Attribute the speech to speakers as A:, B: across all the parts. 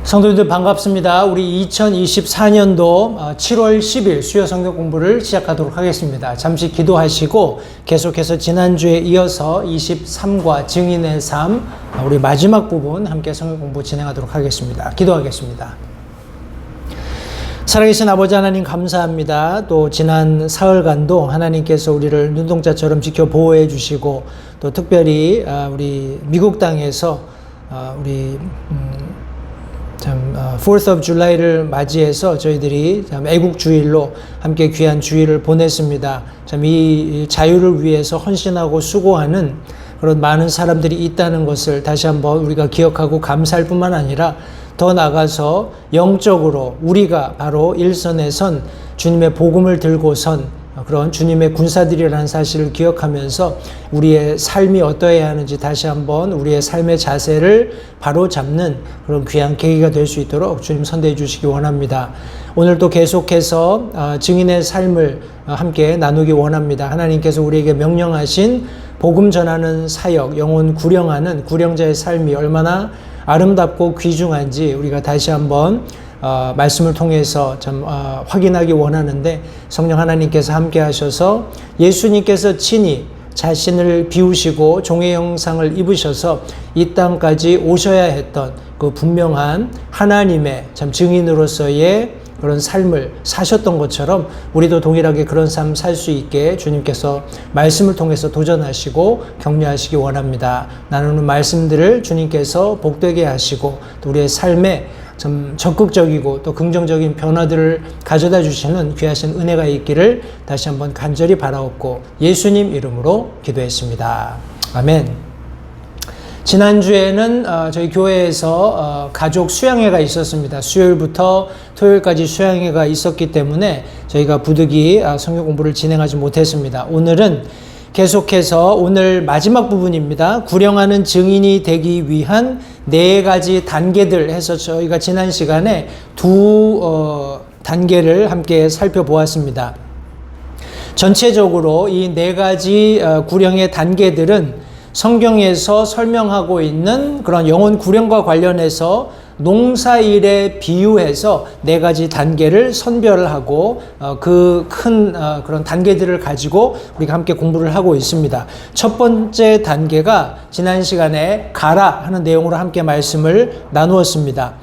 A: 성도님들 반갑습니다. 우리 2024년도 7월 10일 수요 성경 공부를 시작하도록 하겠습니다. 잠시 기도하시고 계속해서 지난주에 이어서 23과 증인의 삶 우리 마지막 부분 함께 성경 공부 진행하도록 하겠습니다. 기도하겠습니다. 살아계신 아버지 하나님 감사합니다. 또 지난 사흘간도 하나님께서 우리를 눈동자처럼 지켜 보호해 주시고 또 특별히 우리 미국 땅에서 우리 4th of July를 맞이해서 저희들이 참 애국 주일로 함께 귀한 주일을 보냈습니다. 참 이 자유를 위해서 헌신하고 수고하는 그런 많은 사람들이 있다는 것을 다시 한번 우리가 기억하고 감사할 뿐만 아니라 더 나아가서 영적으로 우리가 바로 일선에 선 주님의 복음을 들고선 그런 주님의 군사들이라는 사실을 기억하면서 우리의 삶이 어떠해야 하는지 다시 한번 우리의 삶의 자세를 바로 잡는 그런 귀한 계기가 될 수 있도록 주님 선대해 주시기 원합니다. 오늘도 계속해서 증인의 삶을 함께 나누기 원합니다. 하나님께서 우리에게 명령하신 복음 전하는 사역, 영혼 구령하는 구령자의 삶이 얼마나 아름답고 귀중한지 우리가 다시 한번 말씀을 통해서 좀 확인하기 원하는데 성령 하나님께서 함께 하셔서 예수님께서 친히 자신을 비우시고 종의 형상을 입으셔서 이 땅까지 오셔야 했던 그 분명한 하나님의 참 증인으로서의 그런 삶을 사셨던 것처럼 우리도 동일하게 그런 삶 살 수 있게 주님께서 말씀을 통해서 도전하시고 격려하시기 원합니다. 나누는 말씀들을 주님께서 복되게 하시고 또 우리의 삶에 좀 적극적이고 또 긍정적인 변화들을 가져다 주시는 귀하신 은혜가 있기를 다시 한번 간절히 바라옵고 예수님 이름으로 기도했습니다. 아멘. 지난주에는 저희 교회에서 가족 수양회가 있었습니다. 수요일부터 토요일까지 수양회가 있었기 때문에 저희가 부득이 성경 공부를 진행하지 못했습니다. 오늘은 계속해서 오늘 마지막 부분입니다. 구령하는 증인이 되기 위한 4가지 단계들 해서 저희가 지난 시간에 두 단계를 함께 살펴보았습니다. 전체적으로 이 4가지 구령의 단계들은 성경에서 설명하고 있는 그런 영혼 구령과 관련해서 농사일에 비유해서 4가지 단계를 선별하고 그 큰 그런 단계들을 가지고 우리가 함께 공부를 하고 있습니다. 첫 번째 단계가 지난 시간에 가라 하는 내용으로 함께 말씀을 나누었습니다.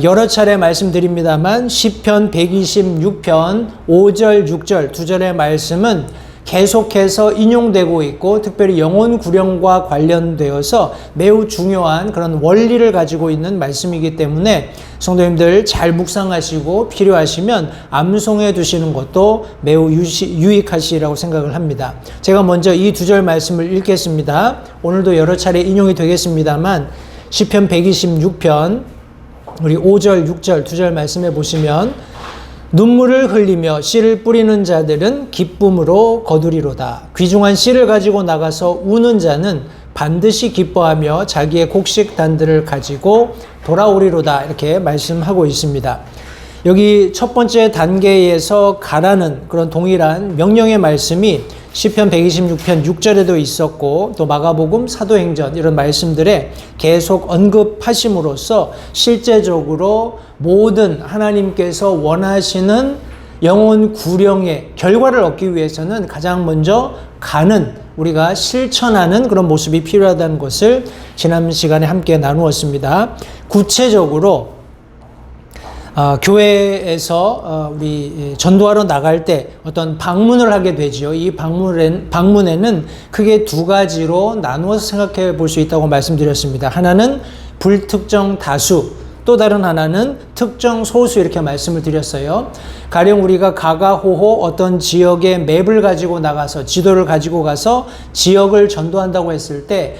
A: 여러 차례 말씀드립니다만 시편 126편 5절 6절 두 절의 말씀은 계속해서 인용되고 있고 특별히 영혼 구령과 관련되어서 매우 중요한 그런 원리를 가지고 있는 말씀이기 때문에 성도님들 잘 묵상하시고 필요하시면 암송해 두시는 것도 매우 유익하시리라고 생각을 합니다. 제가 먼저 이 두 절 말씀을 읽겠습니다. 오늘도 여러 차례 인용이 되겠습니다만 시편 126편 우리 5절 6절 두 절 말씀해 보시면 눈물을 흘리며 씨를 뿌리는 자들은 기쁨으로 거두리로다. 귀중한 씨를 가지고 나가서 우는 자는 반드시 기뻐하며 자기의 곡식단들을 가지고 돌아오리로다. 이렇게 말씀하고 있습니다. 여기 첫 번째 단계에서 가라는 그런 동일한 명령의 말씀이 시편 126편 6절에도 있었고 또 마가복음 사도행전 이런 말씀들에 계속 언급하심으로써 실제적으로 모든 하나님께서 원하시는 영혼 구령의 결과를 얻기 위해서는 가장 먼저 가는 우리가 실천하는 그런 모습이 필요하다는 것을 지난 시간에 함께 나누었습니다. 구체적으로 교회에서 우리 전도하러 나갈 때 어떤 방문을 하게 되지요. 이 방문에는 크게 2가지로 나누어서 생각해 볼 수 있다고 말씀드렸습니다. 하나는 불특정 다수, 또 다른 하나는 특정 소수 이렇게 말씀을 드렸어요. 가령 우리가 가가호호 어떤 지역의 맵을 가지고 나가서 지도를 가지고 가서 지역을 전도한다고 했을 때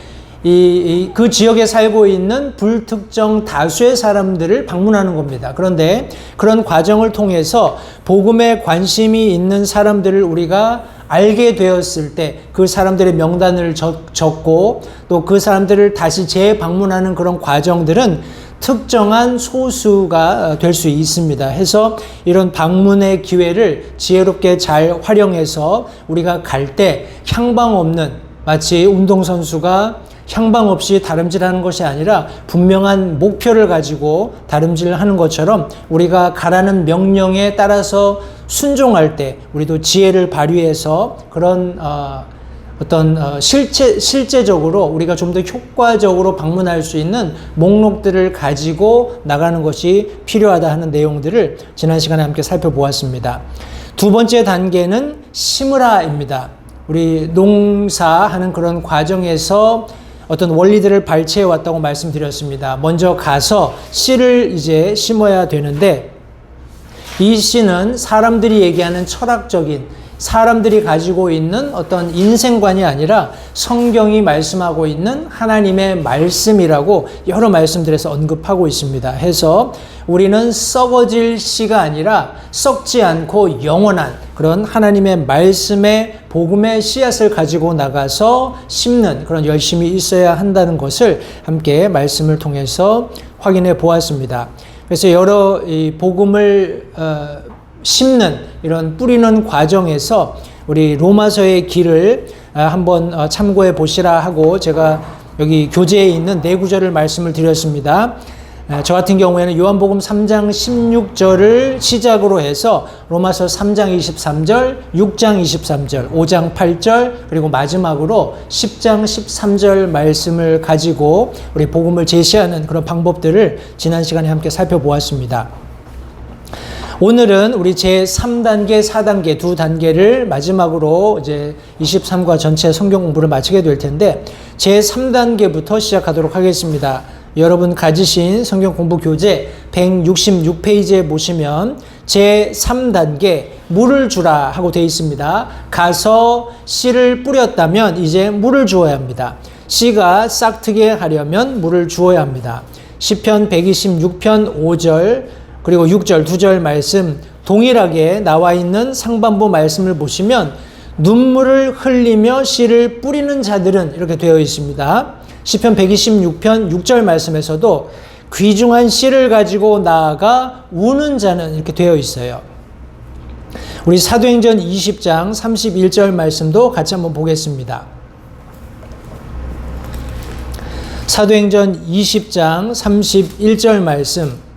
A: 그 지역에 살고 있는 불특정 다수의 사람들을 방문하는 겁니다. 그런데 그런 과정을 통해서 복음에 관심이 있는 사람들을 우리가 알게 되었을 때 그 사람들의 명단을 적고 또 그 사람들을 다시 재방문하는 그런 과정들은 특정한 소수가 될 수 있습니다. 해서 이런 방문의 기회를 지혜롭게 잘 활용해서 우리가 갈 때 향방 없는 마치 운동선수가 향방 없이 다름질하는 것이 아니라 분명한 목표를 가지고 다름질하는 것처럼 우리가 가라는 명령에 따라서 순종할 때 우리도 지혜를 발휘해서 그런 실제적으로 우리가 좀 더 효과적으로 방문할 수 있는 목록들을 가지고 나가는 것이 필요하다 하는 내용들을 지난 시간에 함께 살펴보았습니다. 두 번째 단계는 심으라입니다. 우리 농사하는 그런 과정에서 어떤 원리들을 발췌해 왔다고 말씀드렸습니다. 먼저 가서 씨를 이제 심어야 되는데 이 씨는 사람들이 얘기하는 철학적인 사람들이 가지고 있는 어떤 인생관이 아니라 성경이 말씀하고 있는 하나님의 말씀이라고 여러 말씀들에서 언급하고 있습니다. 해서 우리는 썩어질 씨가 아니라 썩지 않고 영원한 그런 하나님의 말씀의 복음의 씨앗을 가지고 나가서 심는 그런 열심이 있어야 한다는 것을 함께 말씀을 통해서 확인해 보았습니다. 그래서 여러 이 복음을 심는 이런 뿌리는 과정에서 우리 로마서의 길을 한번 참고해 보시라 하고 제가 여기 교재에 있는 네 구절을 말씀을 드렸습니다. 저 같은 경우에는 요한복음 3장 16절을 시작으로 해서 로마서 3장 23절, 6장 23절, 5장 8절 그리고 마지막으로 10장 13절 말씀을 가지고 우리 복음을 제시하는 그런 방법들을 지난 시간에 함께 살펴보았습니다. 오늘은 우리 제3단계, 4단계 두 단계를 마지막으로 이제 23과 전체 성경 공부를 마치게 될 텐데 제3단계부터 시작하도록 하겠습니다. 여러분 가지신 성경 공부 교재 166페이지에 보시면 제3단계 물을 주라 하고 되어 있습니다. 가서 씨를 뿌렸다면 이제 물을 주어야 합니다. 씨가 싹트게 하려면 물을 주어야 합니다. 시편 126편 5절 그리고 6절, 2절 말씀 동일하게 나와 있는 상반부 말씀을 보시면 눈물을 흘리며 씨를 뿌리는 자들은 이렇게 되어 있습니다. 시편 126편 6절 말씀에서도 귀중한 씨를 가지고 나아가 우는 자는 이렇게 되어 있어요. 우리 사도행전 20장 31절 말씀도 같이 한번 보겠습니다. 사도행전 20장 31절 말씀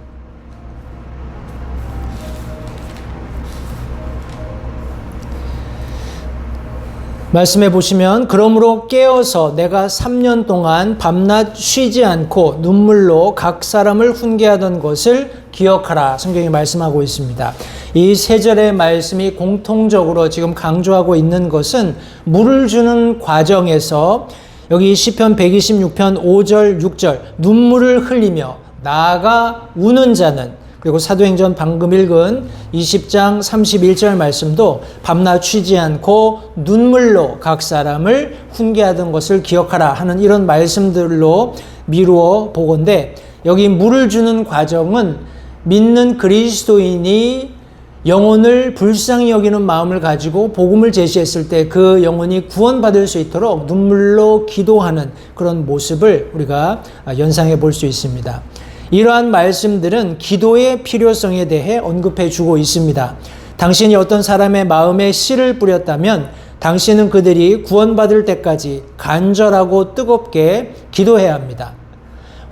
A: 말씀해 보시면 그러므로 깨어서 내가 3년 동안 밤낮 쉬지 않고 눈물로 각 사람을 훈계하던 것을 기억하라. 성경이 말씀하고 있습니다. 이 세 절의 말씀이 공통적으로 지금 강조하고 있는 것은 물을 주는 과정에서 여기 시편 126편 5절 6절 눈물을 흘리며 나아가 우는 자는 그리고 사도행전 방금 읽은 20장 31절 말씀도 밤낮 쉬지 않고 눈물로 각 사람을 훈계하던 것을 기억하라 하는 이런 말씀들로 미루어 보건대 여기 물을 주는 과정은 믿는 그리스도인이 영혼을 불쌍히 여기는 마음을 가지고 복음을 제시했을 때 그 영혼이 구원받을 수 있도록 눈물로 기도하는 그런 모습을 우리가 연상해 볼 수 있습니다. 이러한 말씀들은 기도의 필요성에 대해 언급해 주고 있습니다. 당신이 어떤 사람의 마음에 씨를 뿌렸다면 당신은 그들이 구원받을 때까지 간절하고 뜨겁게 기도해야 합니다.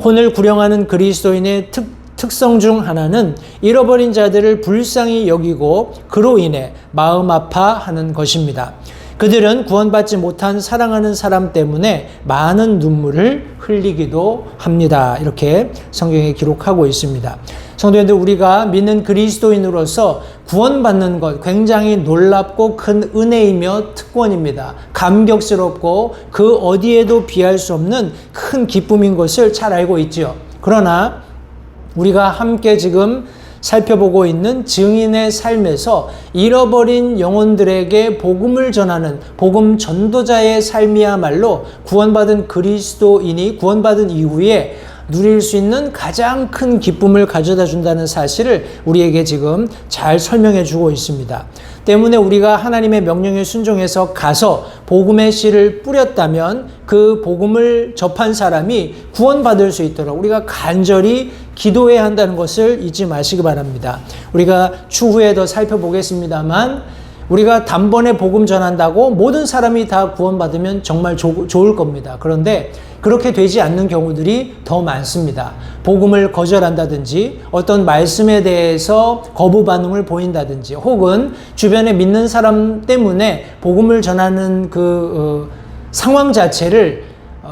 A: 혼을 구령하는 그리스도인의 특성 중 하나는 잃어버린 자들을 불쌍히 여기고 그로 인해 마음 아파하는 것입니다. 그들은 구원받지 못한 사랑하는 사람 때문에 많은 눈물을 흘리기도 합니다. 이렇게 성경에 기록하고 있습니다. 성도님들, 우리가 믿는 그리스도인으로서 구원받는 것 굉장히 놀랍고 큰 은혜이며 특권입니다. 감격스럽고 그 어디에도 비할 수 없는 큰 기쁨인 것을 잘 알고 있지요. 그러나 우리가 함께 지금 살펴보고 있는 증인의 삶에서 잃어버린 영혼들에게 복음을 전하는 복음 전도자의 삶이야말로 구원받은 그리스도인이 구원받은 이후에 누릴 수 있는 가장 큰 기쁨을 가져다 준다는 사실을 우리에게 지금 잘 설명해 주고 있습니다. 때문에 우리가 하나님의 명령에 순종해서 가서 복음의 씨를 뿌렸다면 그 복음을 접한 사람이 구원받을 수 있도록 우리가 간절히 기도해야 한다는 것을 잊지 마시기 바랍니다. 우리가 추후에 더 살펴보겠습니다만 우리가 단번에 복음 전한다고 모든 사람이 다 구원받으면 정말 좋을 겁니다. 그런데 그렇게 되지 않는 경우들이 더 많습니다. 복음을 거절한다든지 어떤 말씀에 대해서 거부 반응을 보인다든지 혹은 주변에 믿는 사람 때문에 복음을 전하는 상황 자체를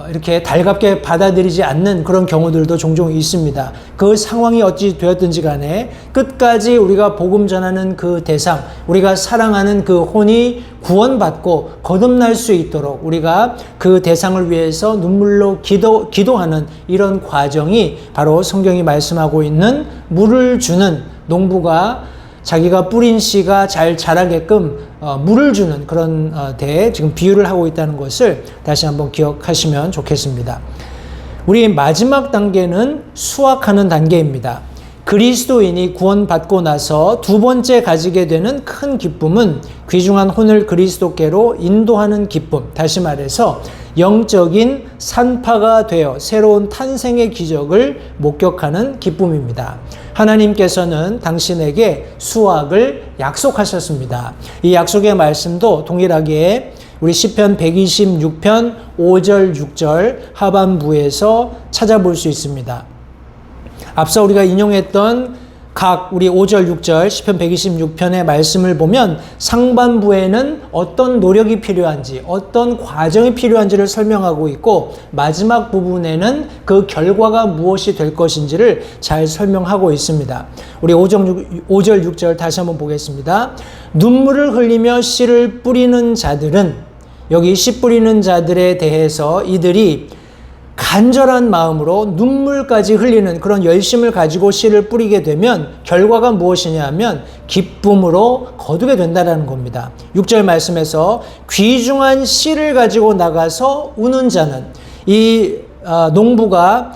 A: 이렇게 달갑게 받아들이지 않는 그런 경우들도 종종 있습니다. 그 상황이 어찌 되었든지 간에 끝까지 우리가 복음 전하는 그 대상, 우리가 사랑하는 그 혼이 구원받고 거듭날 수 있도록 우리가 그 대상을 위해서 눈물로 기도하는 이런 과정이 바로 성경이 말씀하고 있는 물을 주는 농부가 자기가 뿌린 씨가 잘 자라게끔 물을 주는 그런 데에 지금 비유를 하고 있다는 것을 다시 한번 기억하시면 좋겠습니다. 우리 마지막 단계는 수확하는 단계입니다. 그리스도인이 구원받고 나서 두 번째 가지게 되는 큰 기쁨은 귀중한 혼을 그리스도께로 인도하는 기쁨, 다시 말해서 영적인 산파가 되어 새로운 탄생의 기적을 목격하는 기쁨입니다. 하나님께서는 당신에게 수확을 약속하셨습니다. 이 약속의 말씀도 동일하게 우리 시편 126편 5절 6절 하반부에서 찾아볼 수 있습니다. 앞서 우리가 인용했던 우리 5절 6절 시편 126편의 말씀을 보면 상반부에는 어떤 노력이 필요한지 어떤 과정이 필요한지를 설명하고 있고 마지막 부분에는 그 결과가 무엇이 될 것인지를 잘 설명하고 있습니다. 우리 5절 6절 다시 한번 보겠습니다. 눈물을 흘리며 씨를 뿌리는 자들은, 여기 씨 뿌리는 자들에 대해서 이들이 간절한 마음으로 눈물까지 흘리는 그런 열심을 가지고 씨를 뿌리게 되면 결과가 무엇이냐 하면 기쁨으로 거두게 된다는 겁니다. 6절 말씀에서 귀중한 씨를 가지고 나가서 우는 자는, 이 농부가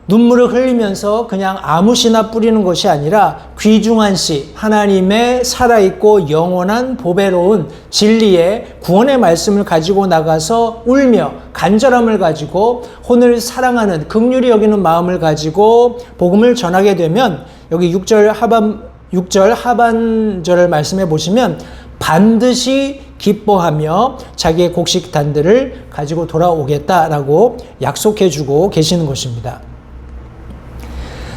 A: 눈물을 흘리면서 그냥 아무 씨나 뿌리는 것이 아니라 귀중한 씨, 하나님의 살아있고 영원한 보배로운 진리의 구원의 말씀을 가지고 나가서 울며 간절함을 가지고 혼을 사랑하는 긍휼히 여기는 마음을 가지고 복음을 전하게 되면 여기 6절 하반절을 말씀해 보시면 반드시 기뻐하며 자기의 곡식단들을 가지고 돌아오겠다라고 약속해 주고 계시는 것입니다.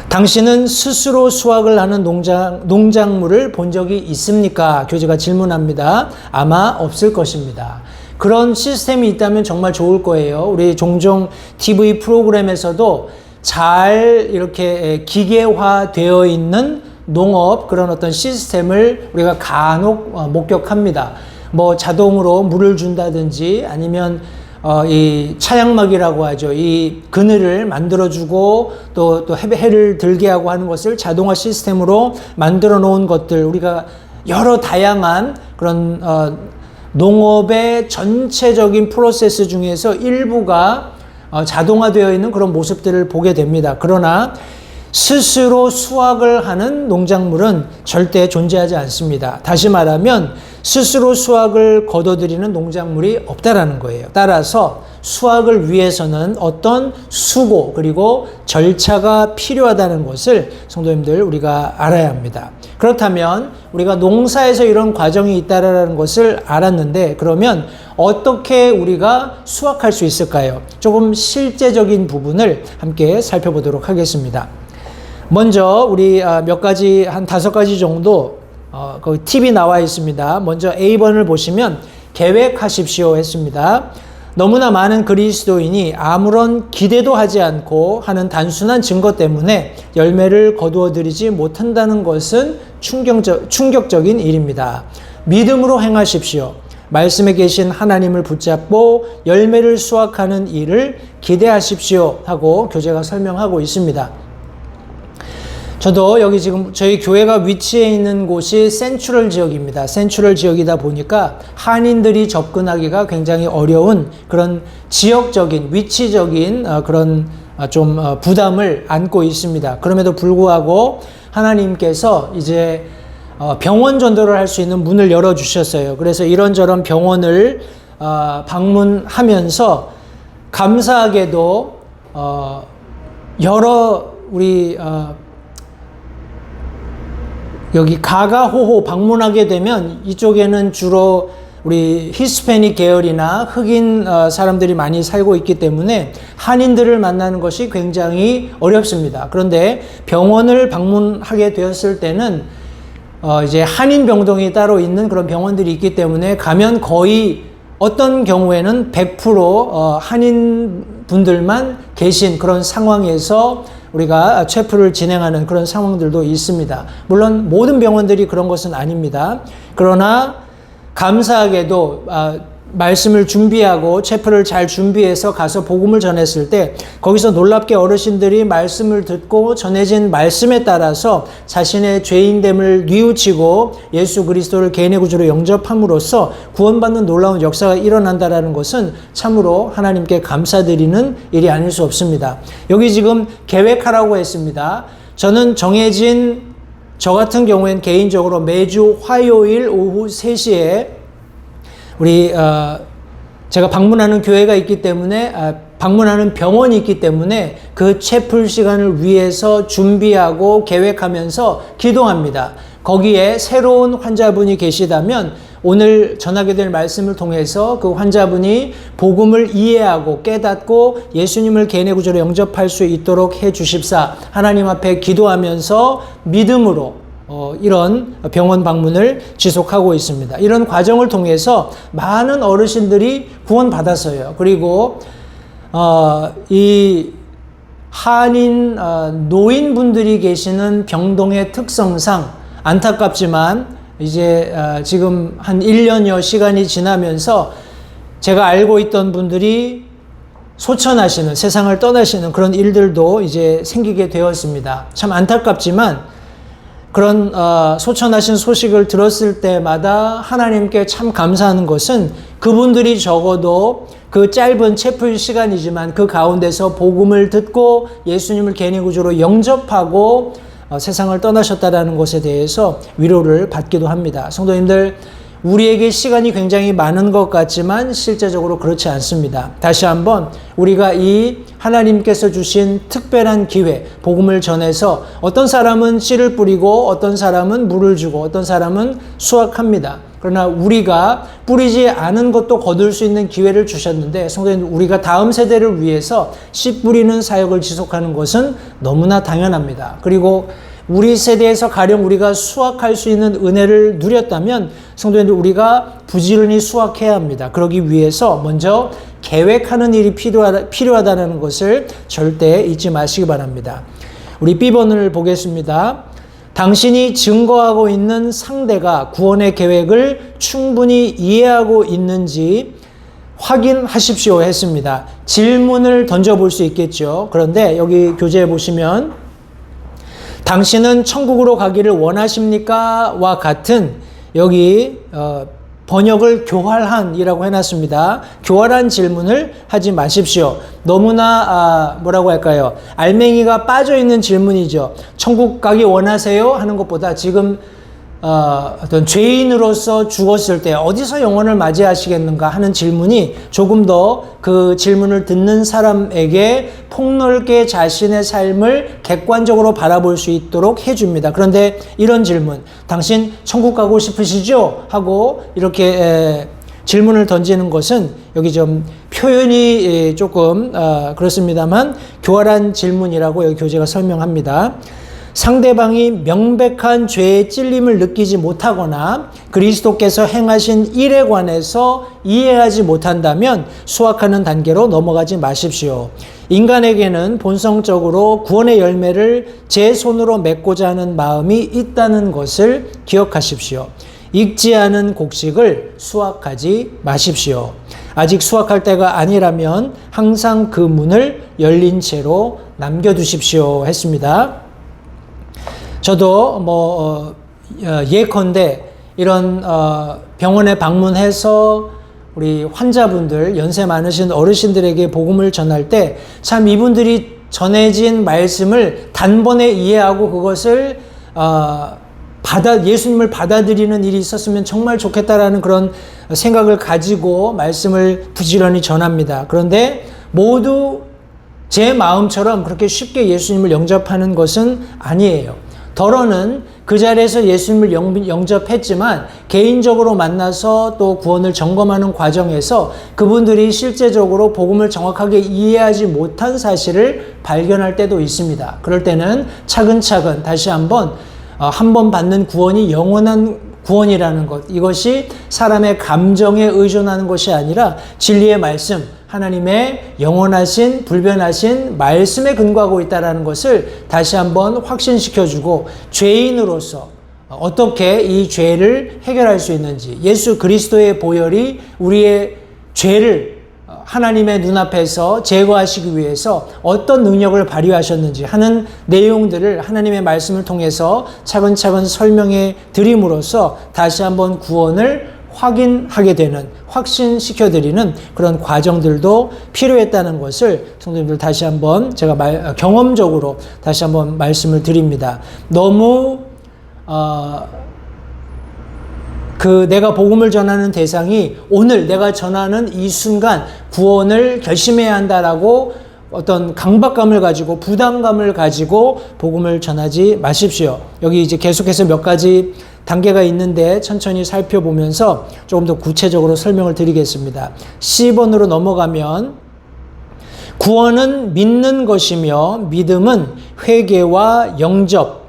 A: 당신은 스스로 수확을 하는 농작물을 본 적이 있습니까? 교재가 질문합니다. 아마 없을 것입니다. 그런 시스템이 있다면 정말 좋을 거예요. 우리 종종 TV 프로그램에서도 잘 이렇게 기계화되어 있는 농업 그런 어떤 시스템을 우리가 간혹 목격합니다. 뭐 자동으로 물을 준다든지 아니면 이 차양막이라고 하죠. 이 그늘을 만들어주고 또 해를 들게 하고 하는 것을 자동화 시스템으로 만들어 놓은 것들, 우리가 여러 다양한 그런 농업의 전체적인 프로세스 중에서 일부가 자동화되어 있는 그런 모습들을 보게 됩니다. 그러나 스스로 수확을 하는 농작물은 절대 존재하지 않습니다. 다시 말하면 스스로 수확을 거둬들이는 농작물이 없다라는 거예요. 따라서 수확을 위해서는 어떤 수고 그리고 절차가 필요하다는 것을 성도님들 우리가 알아야 합니다. 그렇다면 우리가 농사에서 이런 과정이 있다라는 것을 알았는데 그러면 어떻게 우리가 수확할 수 있을까요? 조금 실제적인 부분을 함께 살펴보도록 하겠습니다. 먼저 우리 몇 가지 한 5가지 정도 거기 팁이 나와 있습니다. 먼저 A번을 보시면 계획하십시오 했습니다. 너무나 많은 그리스도인이 아무런 기대도 하지 않고 하는 단순한 증거 때문에 열매를 거두어들이지 못한다는 것은 충격적인 일입니다. 믿음으로 행하십시오. 말씀에 계신 하나님을 붙잡고 열매를 수확하는 일을 기대하십시오 하고 교재가 설명하고 있습니다. 저도 여기 지금 저희 교회가 위치해 있는 곳이 센트럴 지역입니다. 센트럴 지역이다 보니까 한인들이 접근하기가 굉장히 어려운 그런 지역적인, 위치적인 그런 좀 부담을 안고 있습니다. 그럼에도 불구하고 하나님께서 이제 병원 전도를 할 수 있는 문을 열어주셨어요. 그래서 이런저런 병원을 방문하면서 감사하게도 여러 우리 여기 가가호호 방문하게 되면 이쪽에는 주로 우리 히스패닉 계열이나 흑인 사람들이 많이 살고 있기 때문에 한인들을 만나는 것이 굉장히 어렵습니다. 그런데 병원을 방문하게 되었을 때는 이제 한인 병동이 따로 있는 그런 병원들이 있기 때문에 가면 거의 어떤 경우에는 100% 한인 분들만 계신 그런 상황에서 우리가 체프를 진행하는 그런 상황들도 있습니다. 물론 모든 병원들이 그런 것은 아닙니다. 그러나 감사하게도 말씀을 준비하고 체프를 잘 준비해서 가서 복음을 전했을 때 거기서 놀랍게 어르신들이 말씀을 듣고 전해진 말씀에 따라서 자신의 죄인됨을 뉘우치고 예수 그리스도를 개인의 구주로 영접함으로써 구원받는 놀라운 역사가 일어난다는 것은 참으로 하나님께 감사드리는 일이 아닐 수 없습니다. 여기 지금 계획하라고 했습니다. 저는 정해진 저 같은 경우엔 개인적으로 매주 화요일 오후 3시에 우리 제가 방문하는 교회가 있기 때문에 방문하는 병원이 있기 때문에 그 채플 시간을 위해서 준비하고 계획하면서 기도합니다. 거기에 새로운 환자분이 계시다면 오늘 전하게 될 말씀을 통해서 그 환자분이 복음을 이해하고 깨닫고 예수님을 개인의 구주로 영접할 수 있도록 해 주십사 하나님 앞에 기도하면서 믿음으로 이런 병원 방문을 지속하고 있습니다. 이런 과정을 통해서 많은 어르신들이 구원받았어요. 그리고 이 한인 노인분들이 계시는 병동의 특성상 안타깝지만 이제 지금 한 1년여 시간이 지나면서 제가 알고 있던 분들이 소천하시는, 세상을 떠나시는 그런 일들도 이제 생기게 되었습니다. 참 안타깝지만 그런 소천하신 소식을 들었을 때마다 하나님께 참 감사하는 것은 그분들이 적어도 그 짧은 체풀 시간이지만 그 가운데서 복음을 듣고 예수님을 개인의 구주로 영접하고 세상을 떠나셨다는 것에 대해서 위로를 받기도 합니다. 성도님들, 우리에게 시간이 굉장히 많은 것 같지만 실제적으로 그렇지 않습니다. 다시 한번 우리가 이 하나님께서 주신 특별한 기회, 복음을 전해서 어떤 사람은 씨를 뿌리고 어떤 사람은 물을 주고 어떤 사람은 수확합니다. 그러나 우리가 뿌리지 않은 것도 거둘 수 있는 기회를 주셨는데 성도님, 우리가 다음 세대를 위해서 씨 뿌리는 사역을 지속하는 것은 너무나 당연합니다. 그리고 우리 세대에서 가령 우리가 수확할 수 있는 은혜를 누렸다면 성도님들, 우리가 부지런히 수확해야 합니다. 그러기 위해서 먼저 계획하는 일이 필요하다는 것을 절대 잊지 마시기 바랍니다. 우리 B번을 보겠습니다. 당신이 증거하고 있는 상대가 구원의 계획을 충분히 이해하고 있는지 확인하십시오 했습니다. 질문을 던져볼 수 있겠죠. 그런데 여기 교재에 보시면 당신은 천국으로 가기를 원하십니까? 와 같은 여기 번역을 교활한이라고 해놨습니다. 교활한 질문을 하지 마십시오. 너무나 뭐라고 할까요? 알맹이가 빠져있는 질문이죠. 천국 가기 원하세요? 하는 것보다 지금 어떤 죄인으로서 죽었을 때 어디서 영혼을 맞이하시겠는가 하는 질문이 조금 더 그 질문을 듣는 사람에게 폭넓게 자신의 삶을 객관적으로 바라볼 수 있도록 해줍니다. 그런데 이런 질문, 당신 천국 가고 싶으시죠? 하고 이렇게 질문을 던지는 것은 여기 좀 표현이 조금 그렇습니다만 교활한 질문이라고 여기 교재가 설명합니다. 상대방이 명백한 죄의 찔림을 느끼지 못하거나 그리스도께서 행하신 일에 관해서 이해하지 못한다면 수확하는 단계로 넘어가지 마십시오. 인간에게는 본성적으로 구원의 열매를 제 손으로 맺고자 하는 마음이 있다는 것을 기억하십시오. 익지 않은 곡식을 수확하지 마십시오. 아직 수확할 때가 아니라면 항상 그 문을 열린 채로 남겨두십시오 했습니다. 저도 예컨대 이런 병원에 방문해서 우리 환자분들, 연세 많으신 어르신들에게 복음을 전할 때 참 이분들이 전해진 말씀을 단번에 이해하고 그것을 예수님을 받아들이는 일이 있었으면 정말 좋겠다라는 그런 생각을 가지고 말씀을 부지런히 전합니다. 그런데 모두 제 마음처럼 그렇게 쉽게 예수님을 영접하는 것은 아니에요. 더러는 그 자리에서 예수님을 영접했지만 개인적으로 만나서 또 구원을 점검하는 과정에서 그분들이 실제적으로 복음을 정확하게 이해하지 못한 사실을 발견할 때도 있습니다. 그럴 때는 차근차근 다시 한번 한 번 받는 구원이 영원한 구원이라는 것, 이것이 사람의 감정에 의존하는 것이 아니라 진리의 말씀, 하나님의 영원하신 불변하신 말씀에 근거하고 있다는 것을 다시 한번 확신시켜주고 죄인으로서 어떻게 이 죄를 해결할 수 있는지, 예수 그리스도의 보혈이 우리의 죄를 하나님의 눈앞에서 제거하시기 위해서 어떤 능력을 발휘하셨는지 하는 내용들을 하나님의 말씀을 통해서 차근차근 설명해 드림으로써 다시 한번 구원을 확인하게 되는, 확신시켜드리는 그런 과정들도 필요했다는 것을 성도님들 다시 한번 제가 경험적으로 다시 한번 말씀을 드립니다. 너무 내가 복음을 전하는 대상이 오늘 내가 전하는 이 순간 구원을 결심해야 한다라고 어떤 강박감을 가지고 부담감을 가지고 복음을 전하지 마십시오. 여기 이제 계속해서 몇 가지 단계가 있는데 천천히 살펴보면서 조금 더 구체적으로 설명을 드리겠습니다. 10번으로 넘어가면 구원은 믿는 것이며 믿음은 회개와 영접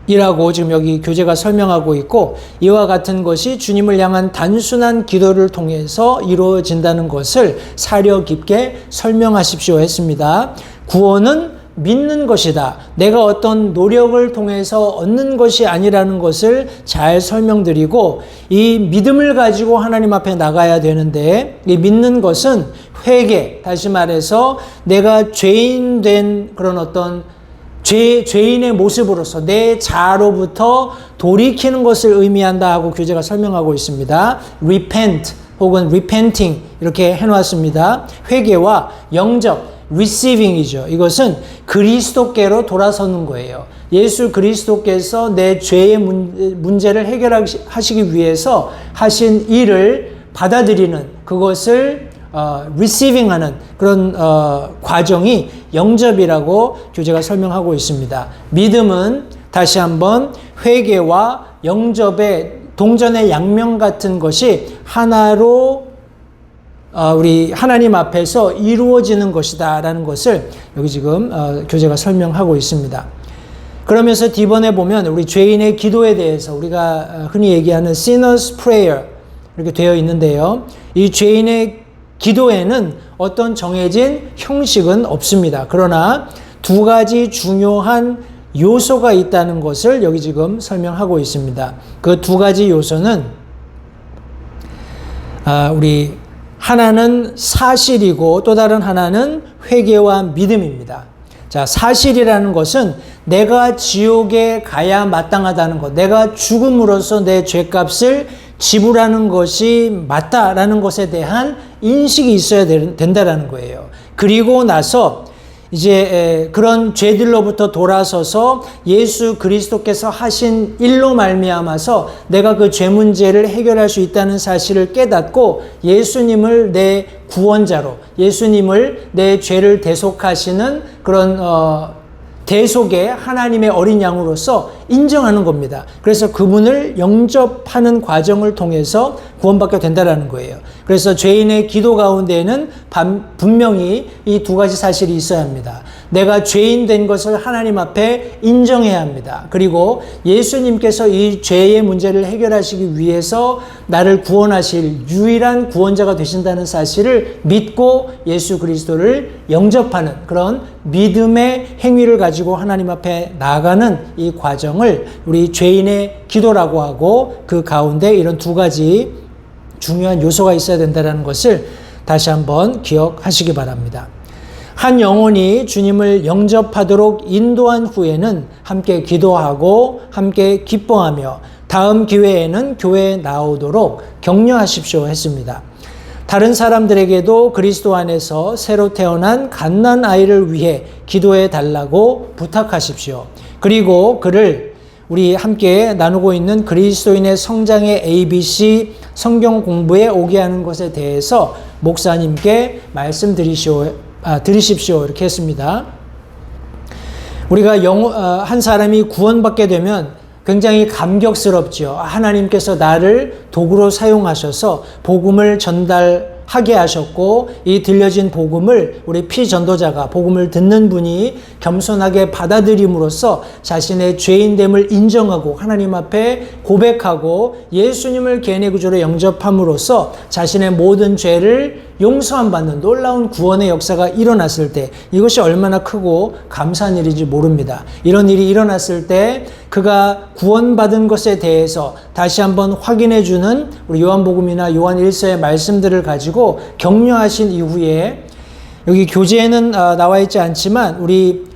A: 이라고 지금 여기 교재가 설명하고 있고, 이와 같은 것이 주님을 향한 단순한 기도를 통해서 이루어진다는 것을 사려 깊게 설명하십시오 했습니다. 구원은 믿는 것이다. 내가 어떤 노력을 통해서 얻는 것이 아니라는 것을 잘 설명드리고, 이 믿음을 가지고 하나님 앞에 나가야 되는데, 이 믿는 것은 회개, 다시 말해서 내가 죄인 된 그런 어떤 죄인의 모습으로서 내 자아로부터 돌이키는 것을 의미한다 하고 교재가 설명하고 있습니다. repent 혹은 repenting 이렇게 해놓았습니다. 회개와 영접, receiving이죠. 이것은 그리스도께로 돌아서는 거예요. 예수 그리스도께서 내 죄의 문제를 해결하시기 위해서 하신 일을 받아들이는, 그것을 receiving하는 그런 과정이 영접이라고 교재가 설명하고 있습니다. 믿음은 다시 한번 회개와 영접의 동전의 양면 같은 것이 하나로 우리 하나님 앞에서 이루어지는 것이다 라는 것을 여기 지금 교재가 설명하고 있습니다. 그러면서 D번에 보면 우리 죄인의 기도에 대해서 우리가 흔히 얘기하는 sinner's prayer 이렇게 되어 있는데요. 이 죄인의 기도에는 어떤 정해진 형식은 없습니다. 그러나 두 가지 중요한 요소가 있다는 것을 여기 지금 설명하고 있습니다. 그 두 가지 요소는 우리 하나는 사실이고 또 다른 하나는 회개와 믿음입니다. 자, 사실이라는 것은 내가 지옥에 가야 마땅하다는 것, 내가 죽음으로써 내 죄값을 지불하는 것이 맞다라는 것에 대한 인식이 있어야 된다라는 거예요. 그리고 나서 이제 그런 죄들로부터 돌아서서 예수 그리스도께서 하신 일로 말미암아서 내가 그 죄 문제를 해결할 수 있다는 사실을 깨닫고 예수님을 내 구원자로, 예수님을 내 죄를 대속하시는 그런 대속의 하나님의 어린 양으로서 인정하는 겁니다. 그래서 그분을 영접하는 과정을 통해서 구원받게 된다는 거예요. 그래서 죄인의 기도 가운데에는 분명히 이 두 가지 사실이 있어야 합니다. 내가 죄인 된 것을 하나님 앞에 인정해야 합니다. 그리고 예수님께서 이 죄의 문제를 해결하시기 위해서 나를 구원하실 유일한 구원자가 되신다는 사실을 믿고 예수 그리스도를 영접하는 그런 믿음의 행위를 가지고 하나님 앞에 나아가는 이 과정을 우리 죄인의 기도라고 하고, 그 가운데 이런 두 가지 중요한 요소가 있어야 된다는 것을 다시 한번 기억하시기 바랍니다. 한 영혼이 주님을 영접하도록 인도한 후에는 함께 기도하고 함께 기뻐하며 다음 기회에는 교회에 나오도록 격려하십시오 했습니다. 다른 사람들에게도 그리스도 안에서 새로 태어난 갓난 아이를 위해 기도해 달라고 부탁하십시오. 그리고 그를 우리 함께 나누고 있는 그리스도인의 성장의 ABC 성경 공부에 오게 하는 것에 대해서 목사님께 드리십시오 이렇게 했습니다. 우리가 한 사람이 구원받게 되면 굉장히 감격스럽지요. 하나님께서 나를 도구로 사용하셔서 복음을 전달하게 하셨고, 이 들려진 복음을 우리 피전도자가, 복음을 듣는 분이 겸손하게 받아들임으로써 자신의 죄인됨을 인정하고 하나님 앞에 고백하고 예수님을 개인의 구주로 영접함으로써 자신의 모든 죄를 용서함 받는 놀라운 구원의 역사가 일어났을 때, 이것이 얼마나 크고 감사한 일인지 모릅니다. 이런 일이 일어났을 때 그가 구원받은 것에 대해서 다시 한번 확인해 주는 우리 요한복음이나 요한 1서의 말씀들을 가지고 격려하신 이후에, 여기 교재에는 나와 있지 않지만 우리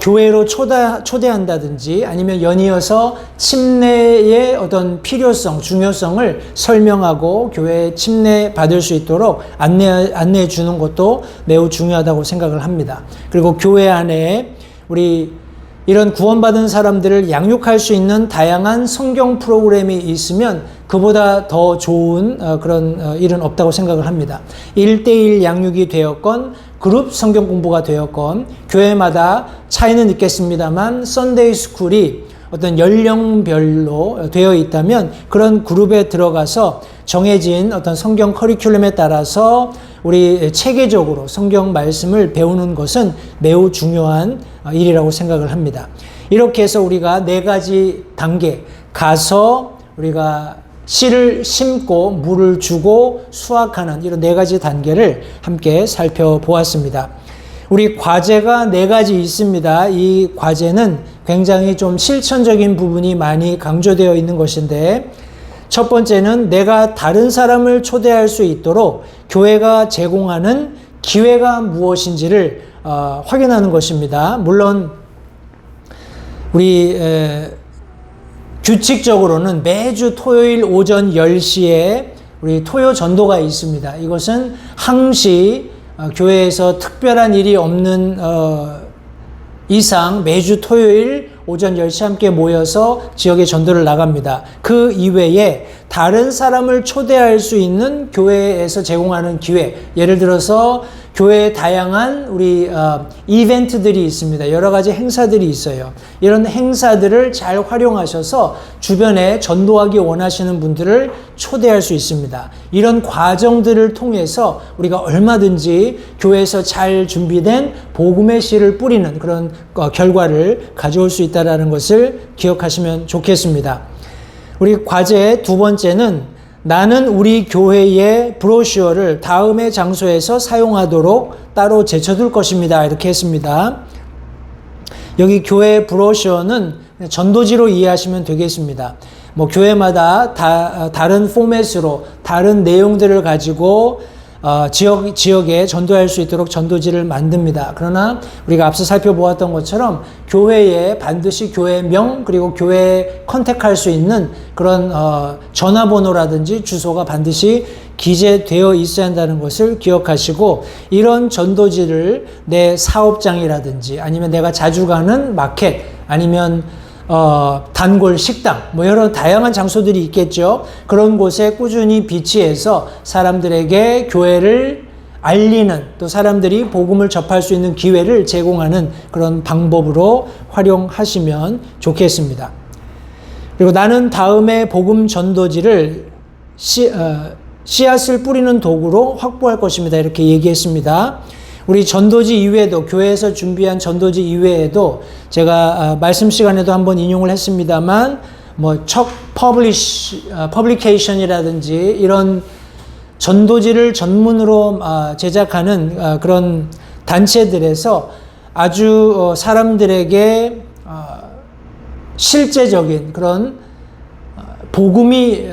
A: 교회로 초대한다든지 아니면 연이어서 침례의 어떤 필요성, 중요성을 설명하고 교회에 침례 받을 수 있도록 안내해 주는 것도 매우 중요하다고 생각을 합니다. 그리고 교회 안에 우리 이런 구원받은 사람들을 양육할 수 있는 다양한 성경 프로그램이 있으면 그보다 더 좋은 그런 일은 없다고 생각을 합니다. 1대1 양육이 되었건 그룹 성경 공부가 되었건 교회마다 차이는 있겠습니다만 썬데이 스쿨이 어떤 연령별로 되어 있다면 그런 그룹에 들어가서 정해진 어떤 성경 커리큘럼에 따라서 우리 체계적으로 성경 말씀을 배우는 것은 매우 중요한 일이라고 생각을 합니다. 이렇게 해서 우리가 4가지 단계, 가서 우리가 씨를 심고 물을 주고 수확하는 이런 4가지 단계를 함께 살펴보았습니다. 우리 과제가 4가지 있습니다. 이 과제는 굉장히 좀 실천적인 부분이 많이 강조되어 있는 것인데, 첫 번째는 내가 다른 사람을 초대할 수 있도록 교회가 제공하는 기회가 무엇인지를 확인하는 것입니다. 물론 우리 규칙적으로는 매주 토요일 오전 10시에 우리 토요 전도가 있습니다. 이것은 항시 교회에서 특별한 일이 없는 이상 매주 토요일 오전 10시 함께 모여서 지역에 전도를 나갑니다. 그 이외에 다른 사람을 초대할 수 있는 교회에서 제공하는 기회, 예를 들어서 교회에 다양한 우리 이벤트들이 있습니다. 여러 가지 행사들이 있어요. 이런 행사들을 잘 활용하셔서 주변에 전도하기 원하시는 분들을 초대할 수 있습니다. 이런 과정들을 통해서 우리가 얼마든지 교회에서 잘 준비된 복음의 씨를 뿌리는 그런 결과를 가져올 수 있다는 것을 기억하시면 좋겠습니다. 우리 과제 2번째는 나는 우리 교회의 브로셔를 다음의 장소에서 사용하도록 따로 제쳐둘 것입니다. 이렇게 했습니다. 여기 교회 브로셔는 전도지로 이해하시면 되겠습니다. 교회마다 다른 포맷으로 다른 내용들을 가지고 지역에 전도할 수 있도록 전도지를 만듭니다. 그러나 우리가 앞서 살펴보았던 것처럼 교회에 반드시 교회명 그리고 교회에 컨택할 수 있는 그런 전화번호라든지 주소가 반드시 기재되어 있어야 한다는 것을 기억하시고, 이런 전도지를 내 사업장이라든지 아니면 내가 자주 가는 마켓 아니면 단골 식당, 여러 다양한 장소들이 있겠죠. 그런 곳에 꾸준히 비치해서 사람들에게 교회를 알리는, 또 사람들이 복음을 접할 수 있는 기회를 제공하는 그런 방법으로 활용하시면 좋겠습니다. 그리고 나는 다음에 복음 전도지를 씨앗을 뿌리는 도구로 확보할 것입니다. 이렇게 얘기했습니다. 우리 전도지 이외에도, 교회에서 준비한 전도지 이외에도 제가 말씀 시간에도 한번 인용을 했습니다만 척 퍼블리케이션이라든지 이런 전도지를 전문으로 제작하는 그런 단체들에서 아주 사람들에게 실제적인 그런 복음이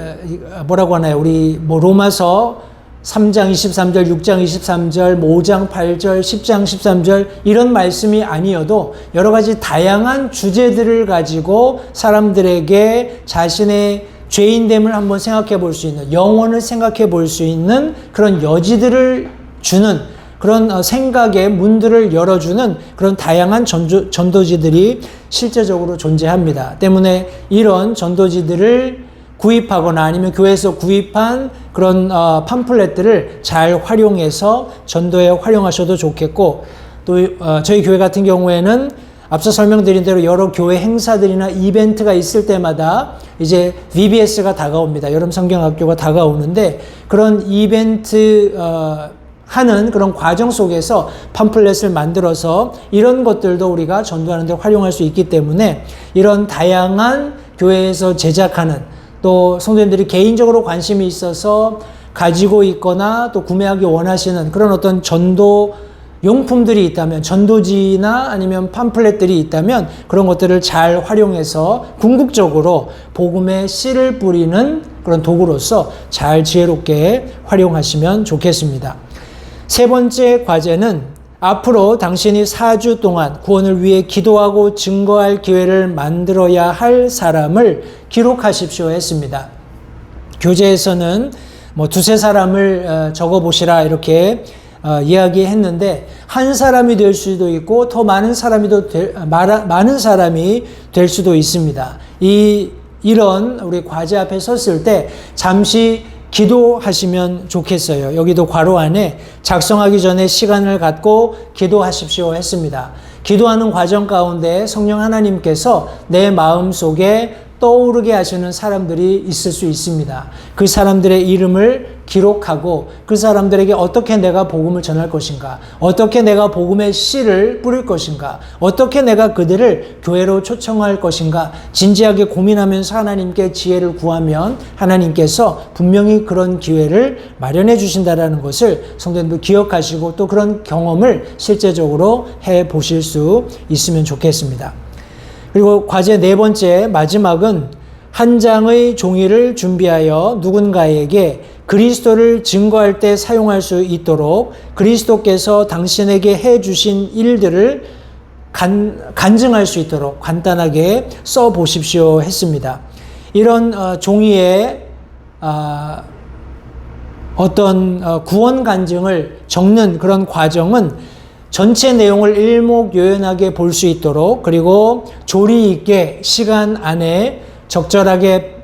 A: 뭐라고 하나요? 우리 로마서 3장 23절, 6장 23절, 5장 8절, 10장 13절 이런 말씀이 아니어도 여러 가지 다양한 주제들을 가지고 사람들에게 자신의 죄인됨을 한번 생각해 볼 수 있는, 영혼을 생각해 볼 수 있는 그런 여지들을 주는 그런 생각의 문들을 열어주는 그런 다양한 전도지들이 실제적으로 존재합니다. 때문에 이런 전도지들을 구입하거나 아니면 교회에서 구입한 그런 팜플렛들을 잘 활용해서 전도에 활용하셔도 좋겠고, 또 저희 교회 같은 경우에는 앞서 설명드린 대로 여러 교회 행사들이나 이벤트가 있을 때마다 이제 VBS가 다가옵니다. 여름 성경학교가 다가오는데 그런 이벤트 하는 그런 과정 속에서 팜플렛을 만들어서 이런 것들도 우리가 전도하는 데 활용할 수 있기 때문에 이런 다양한 교회에서 제작하는 또 성도님들이 개인적으로 관심이 있어서 가지고 있거나 또 구매하기 원하시는 그런 어떤 전도 용품들이 있다면 전도지나 아니면 팜플렛들이 있다면 그런 것들을 잘 활용해서 궁극적으로 복음의 씨를 뿌리는 그런 도구로서 잘 지혜롭게 활용하시면 좋겠습니다. 세 번째 과제는 앞으로 당신이 4주 동안 구원을 위해 기도하고 증거할 기회를 만들어야 할 사람을 기록하십시오 했습니다. 교재에서는 뭐 두세 사람을 적어보시라 이렇게 이야기했는데 한 사람이 될 수도 있고 더 많은 사람이 될 수도 있습니다. 이런 우리 과제 앞에 섰을 때 잠시 기도하시면 좋겠어요. 여기도 괄호 안에 작성하기 전에 시간을 갖고 기도하십시오 했습니다. 기도하는 과정 가운데 성령 하나님께서 내 마음속에 떠오르게 하시는 사람들이 있을 수 있습니다. 그 사람들의 이름을 기록하고 그 사람들에게 어떻게 내가 복음을 전할 것인가, 어떻게 내가 복음의 씨를 뿌릴 것인가, 어떻게 내가 그들을 교회로 초청할 것인가 진지하게 고민하면서 하나님께 지혜를 구하면 하나님께서 분명히 그런 기회를 마련해 주신다는 것을 성도님들 기억하시고 또 그런 경험을 실제적으로 해 보실 수 있으면 좋겠습니다. 그리고 과제 네 번째 마지막은 한 장의 종이를 준비하여 누군가에게 그리스도를 증거할 때 사용할 수 있도록 그리스도께서 당신에게 해 주신 일들을 간증할 수 있도록 간단하게 써 보십시오 했습니다. 이런 종이에 어떤 구원 간증을 적는 그런 과정은 전체 내용을 일목요연하게 볼 수 있도록 그리고 조리 있게 시간 안에 적절하게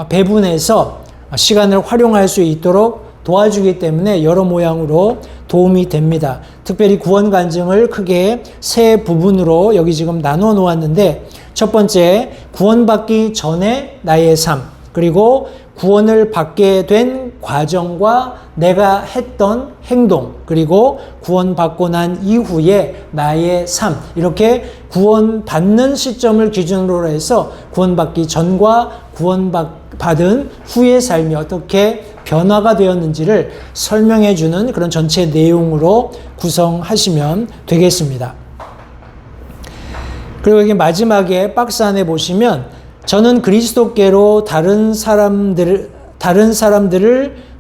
A: 배분해서 시간을 활용할 수 있도록 도와주기 때문에 여러 모양으로 도움이 됩니다. 특별히 구원 간증을 크게 세 부분으로 여기 지금 나눠 놓았는데 첫 번째, 구원받기 전에 나의 삶, 그리고 구원을 받게 된 과정과 내가 했던 행동, 그리고 구원받고 난 이후에 나의 삶, 이렇게 구원받는 시점을 기준으로 해서 구원받기 전과 구원받은 후의 삶이 어떻게 변화가 되었는지를 설명해 주는 그런 전체 내용으로 구성하시면 되겠습니다. 그리고 여기 마지막에 박스 안에 보시면 저는 그리스도께로 다른 사람들을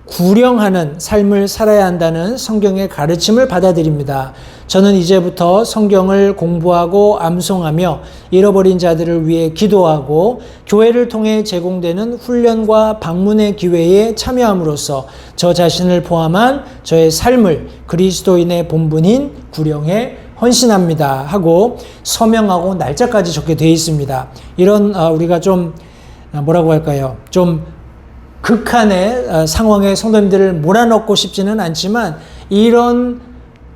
A: 구령하는 삶을 살아야 한다는 성경의 가르침을 받아들입니다. 저는 이제부터 성경을 공부하고 암송하며 잃어버린 자들을 위해 기도하고 교회를 통해 제공되는 훈련과 방문의 기회에 참여함으로써 저 자신을 포함한 저의 삶을 그리스도인의 본분인 구령에 헌신합니다 하고 서명하고 날짜까지 적게 되어 있습니다. 이런 우리가 좀 뭐라고 할까요? 좀 극한의 상황에 성도님들을 몰아넣고 싶지는 않지만 이런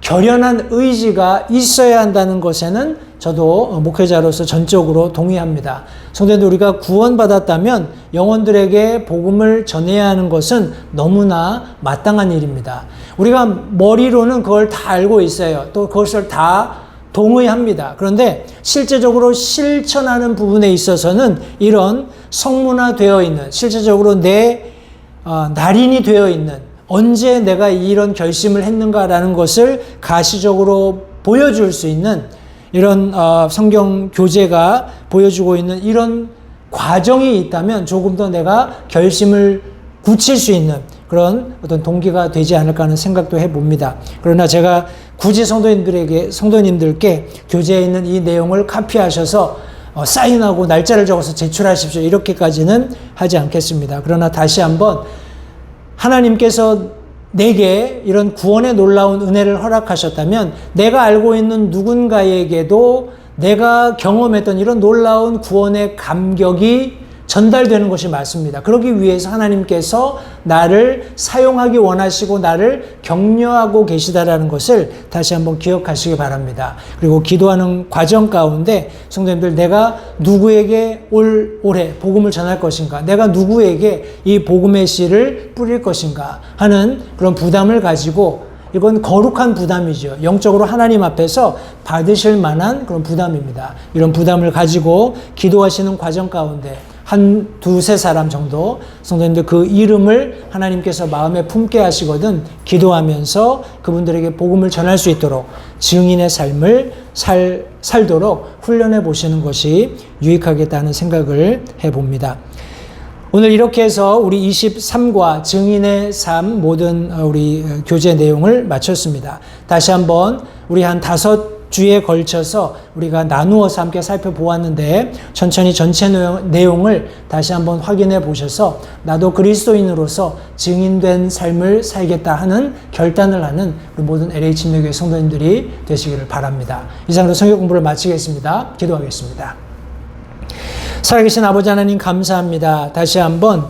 A: 결연한 의지가 있어야 한다는 것에는 저도 목회자로서 전적으로 동의합니다. 성도님들, 우리가 구원받았다면 영혼들에게 복음을 전해야 하는 것은 너무나 마땅한 일입니다. 우리가 머리로는 그걸 다 알고 있어요. 또 그것을 다 동의합니다. 그런데 실제적으로 실천하는 부분에 있어서는 이런 성문화되어 있는, 실제적으로 내 날인이 되어 있는, 언제 내가 이런 결심을 했는가라는 것을 가시적으로 보여줄 수 있는 이런 성경 교재가 보여주고 있는 이런 과정이 있다면 조금 더 내가 결심을 굳힐 수 있는 그런 어떤 동기가 되지 않을까 하는 생각도 해봅니다. 그러나 제가 굳이 성도님들께 교재에 있는 이 내용을 카피하셔서 사인하고 날짜를 적어서 제출하십시오, 이렇게까지는 하지 않겠습니다. 그러나 다시 한번 하나님께서 내게 이런 구원의 놀라운 은혜를 허락하셨다면 내가 알고 있는 누군가에게도 내가 경험했던 이런 놀라운 구원의 감격이 전달되는 것이 맞습니다. 그러기 위해서 하나님께서 나를 사용하기 원하시고 나를 격려하고 계시다라는 것을 다시 한번 기억하시기 바랍니다. 그리고 기도하는 과정 가운데 성도님들, 내가 누구에게 올해 복음을 전할 것인가, 내가 누구에게 이 복음의 씨를 뿌릴 것인가 하는 그런 부담을 가지고, 이건 거룩한 부담이죠. 영적으로 하나님 앞에서 받으실 만한 그런 부담입니다. 이런 부담을 가지고 기도하시는 과정 가운데 한 두세 사람 정도 성도님들 그 이름을 하나님께서 마음에 품게 하시거든 기도하면서 그분들에게 복음을 전할 수 있도록 증인의 삶을 살도록 훈련해 보시는 것이 유익하겠다는 생각을 해봅니다. 오늘 이렇게 해서 우리 23과 증인의 삶 모든 우리 교재 내용을 마쳤습니다. 다시 한번 우리 한 5주에 걸쳐서 우리가 나누어서 함께 살펴보았는데 천천히 전체 내용을 다시 한번 확인해 보셔서 나도 그리스도인으로서 증인된 삶을 살겠다 하는 결단을 하는 우리 모든 LH 인도교회 성도님들이 되시기를 바랍니다. 이상으로 성경 공부를 마치겠습니다. 기도하겠습니다. 살아계신 아버지 하나님 감사합니다. 다시 한번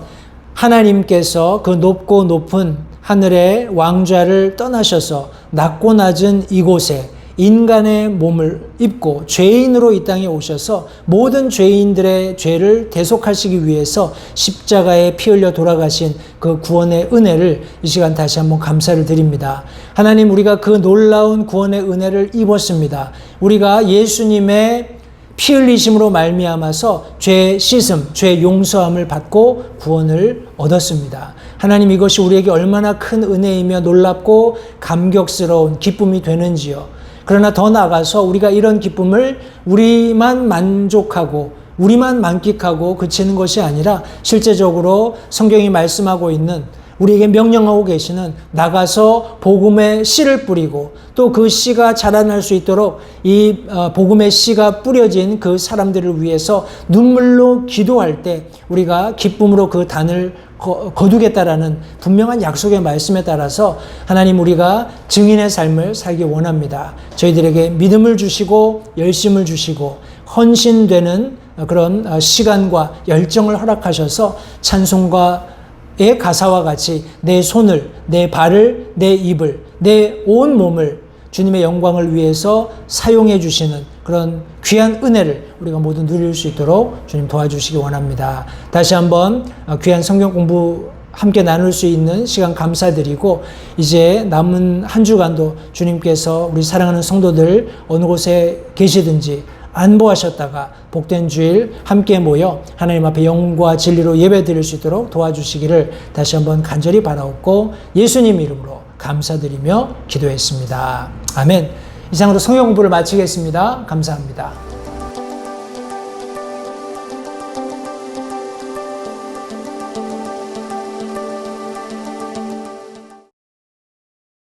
A: 하나님께서 그 높고 높은 하늘의 왕좌를 떠나셔서 낮고 낮은 이곳에 인간의 몸을 입고 죄인으로 이 땅에 오셔서 모든 죄인들의 죄를 대속하시기 위해서 십자가에 피 흘려 돌아가신 그 구원의 은혜를 이 시간 다시 한번 감사를 드립니다. 하나님, 우리가 그 놀라운 구원의 은혜를 입었습니다. 우리가 예수님의 피 흘리심으로 말미암아서 죄 씻음, 죄 용서함을 받고 구원을 얻었습니다. 하나님, 이것이 우리에게 얼마나 큰 은혜이며 놀랍고 감격스러운 기쁨이 되는지요. 그러나 더 나아가서 우리가 이런 기쁨을 우리만 만족하고 우리만 만끽하고 그치는 것이 아니라 실제적으로 성경이 말씀하고 있는, 우리에게 명령하고 계시는 나가서 복음의 씨를 뿌리고 또 그 씨가 자라날 수 있도록 이 복음의 씨가 뿌려진 그 사람들을 위해서 눈물로 기도할 때 우리가 기쁨으로 그 단을 거두겠다라는 분명한 약속의 말씀에 따라서 하나님, 우리가 증인의 삶을 살기 원합니다. 저희들에게 믿음을 주시고 열심을 주시고 헌신되는 그런 시간과 열정을 허락하셔서 찬송과 의 가사와 같이 내 손을, 내 발을, 내 입을, 내 온 몸을 주님의 영광을 위해서 사용해 주시는 그런 귀한 은혜를 우리가 모두 누릴 수 있도록 주님 도와주시기 원합니다. 다시 한번 귀한 성경 공부 함께 나눌 수 있는 시간 감사드리고, 이제 남은 한 주간도 주님께서 우리 사랑하는 성도들 어느 곳에 계시든지 안보하셨다가 복된 주일 함께 모여 하나님 앞에 영과 진리로 예배드릴 수 있도록 도와주시기를 다시 한번 간절히 바라옵고 예수님 이름으로 감사드리며 기도했습니다. 아멘. 이상으로 성경 공부를 마치겠습니다. 감사합니다.